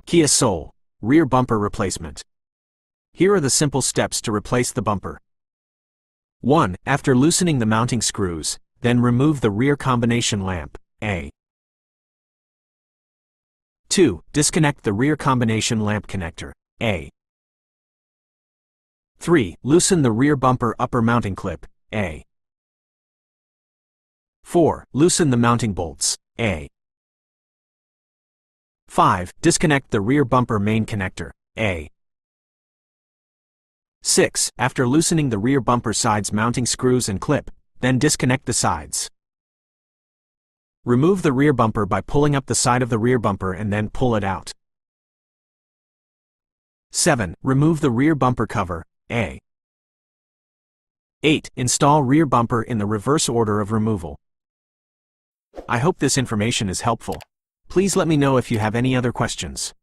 Kia Soul, rear bumper replacement. Here are the simple steps to replace the bumper. 1. After loosening the mounting screws, then remove the rear combination lamp, A. 2. Disconnect the rear combination lamp connector, A. 3. Loosen the rear bumper upper mounting clip, A. 4. Loosen the mounting bolts, A. 5. Disconnect the rear bumper main connector, A. 6. After loosening the rear bumper sides mounting screws and clip, then disconnect the sides. Remove the rear bumper by pulling up the side of the rear bumper and then pull it out. 7. Remove the rear bumper cover, A. 8. Install rear bumper in the reverse order of removal. I hope this information is helpful. Please let me know if you have any other questions.